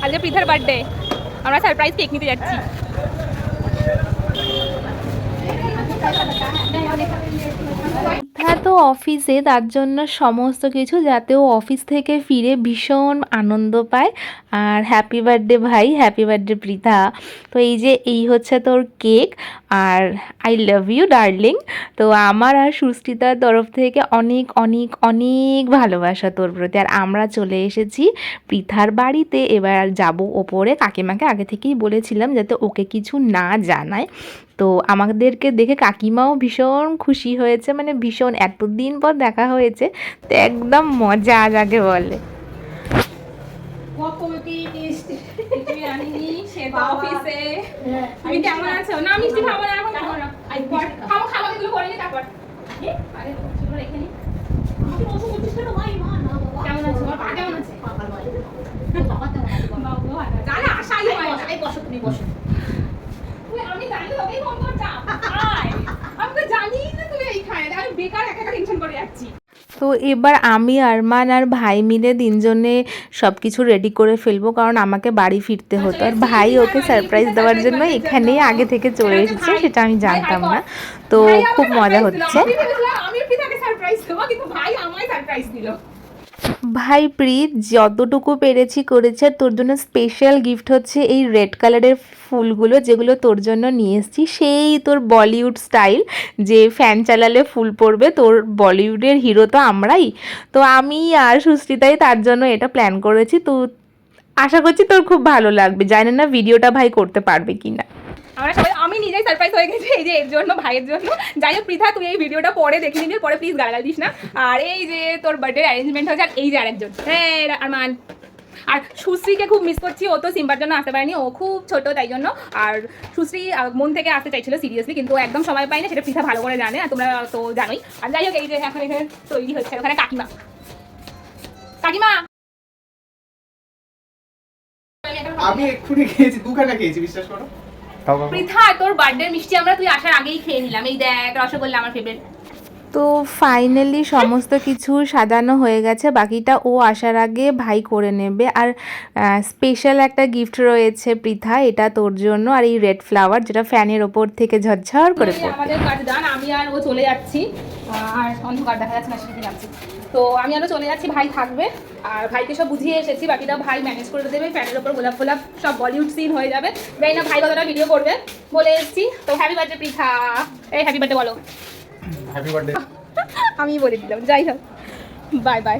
আজকে পৃথার বার্থডে, আমরা surprise cake নিতে যাচ্ছি। পৃথা তো অফিসে, তার জন্য সমস্ত কিছু যাতে ও অফিস থেকে ফিরে ভীষণ আনন্দ পায়। আর হ্যাপি বার্থডে ভাই, হ্যাপি বার্থডে পৃথা। তো এই হচ্ছে তোর কেক, আর আই লাভ ইউ ডার্লিং। তো আমার আর সুস্মিতার তরফ থেকে অনেক অনেক অনেক ভালোবাসা তোর প্রতি। আর আমরা চলে এসেছি পৃথার বাড়িতে। এবার যাব ওপরে। কাকিমাকে আগে থেকেই বলেছিলাম যাতে ওকে কিছু না জানায়। তো আমাদেরকে দেখে কাকিমাও ভীষণ খুশি হয়েছে, মানে ভীষণ, এতদিন পর দেখা হয়েছে, তো একদম মজা যাকে বলে। তুমি কেমন আছো? না মিষ্টি খাবো না এখন, খাবো না, খাবো খাবারগুলো করে নি তারপর। কেমন আছো? বাবা কেমন আছে? জানা আশাই হয় না। এই বসো, তুমি বসো। আমি জানি তোকেই ফোন করতাম। আমি তো জানি না তুমি এইখানে, আমি বেকার একা একা টেনশন করে যাচ্ছি। তো এবার আমি আরমান আর ভাই মিলে তিনজনে সব কিছু রেডি করে ফেলবো, কারণ আমাকে বাড়ি ফিরতে হতো। আর ভাই ওকে সারপ্রাইজ দেওয়ার জন্য এখানেই আগে থেকে চলে এসেছে, সেটা আমি জানতাম না। তো খুব মজা হচ্ছে। আমি পিতাকে সারপ্রাইজ দেবো, কিন্তু ভাই আমায় সারপ্রাইজ দিল। ভাই প্রীত যতটুকু পেরেছি করেছে। তোর জন্য স্পেশাল গিফট হচ্ছে এই রেড কালারের ফুলগুলো, যেগুলো তোর জন্য নিয়ে এসেছি। সেই তোর বলিউড স্টাইল, যে ফ্যান চালালে ফুল পড়বে। তোর বলিউডের হিরো তো আমরাই, তো আমি আর সুস্মিতাই তার জন্য এটা প্ল্যান করেছি। তো আশা করছি তোর খুব ভালো লাগবে। জানি না ভিডিওটা ভাই করতে পারবে কিনা। আমরা সবাই, আমি নিজেই সারপ্রাইজ হয়ে গেছি এই যে এর জন্য, ভাইয়ের জন্য। যাই হোক পৃথা, তুই এই ভিডিওটা পরে দেখে নিবি, পরে প্লিজ গালাগাল দিস না। আর এই যে তোর বার্থডে অ্যারেঞ্জমেন্ট হয়েছে, আর এই যে আরেকজন, হ্যাঁ আরমান। আর সুশ্রীকে খুব মিস করছি, ও তো সিম্বার জন্য আসতে পারেনি, ও খুব ছোট তাই জন্য। আর সুশ্রী মন থেকে আসতে চাইছিল সিরিয়াসলি, কিন্তু ও একদম সময় পায় না, সেটা পৃথা ভালো করে জানে, আর তোমরা তো জানোই। আর যাই হোক এই যে এখন এখানে তৈরি হচ্ছে, ওখানে কাকিমা, কাকিমা আমি এক্ষুনি খেয়েছি, দুখানা খেয়েছি, বিশ্বাস করো। পৃথা তোর বার্থডে মিষ্টি আমরা তুই আসার আগেই খেয়ে নিলাম। এই দেখ রসগোল্লা, আমার ফেভারিট। তো ফাইনালি সমস্ত কিছু সাজানো হয়ে গেছে, বাকিটা ও আসার আগে ভাই করে নেবে। আর স্পেশাল একটা গিফট রয়েছে পৃথা, এটা তোর জন্য। আর এই রেড ফ্লাওয়ার, যেটা ফ্যানের ওপর থেকে ঝরঝর করে পড়বে। আমাদের কাজ ডান, আমি আর ও চলে যাচ্ছি। আর অন্ধকার দেখা যাচ্ছে না, সেদিকে যাচ্ছি। তো আমি আরও চলে যাচ্ছি, ভাই থাকবে। আর ভাইকে সব বুঝিয়ে এসেছি, বাকিটা ভাই ম্যানেজ করে দেবে। ফ্যানের ওপর গোলাপ গোলাপ সব বলিউড সিন হয়ে যাবে। জানি না ভাই কতটা ভিডিও করবে, বলে এসেছি। তো হ্যাপি বার্থডে পৃথা। এই হ্যাপি বার্থডে বলো। Happy birthday. আমি বলে দিলাম। যাই হোক, বাই বাই।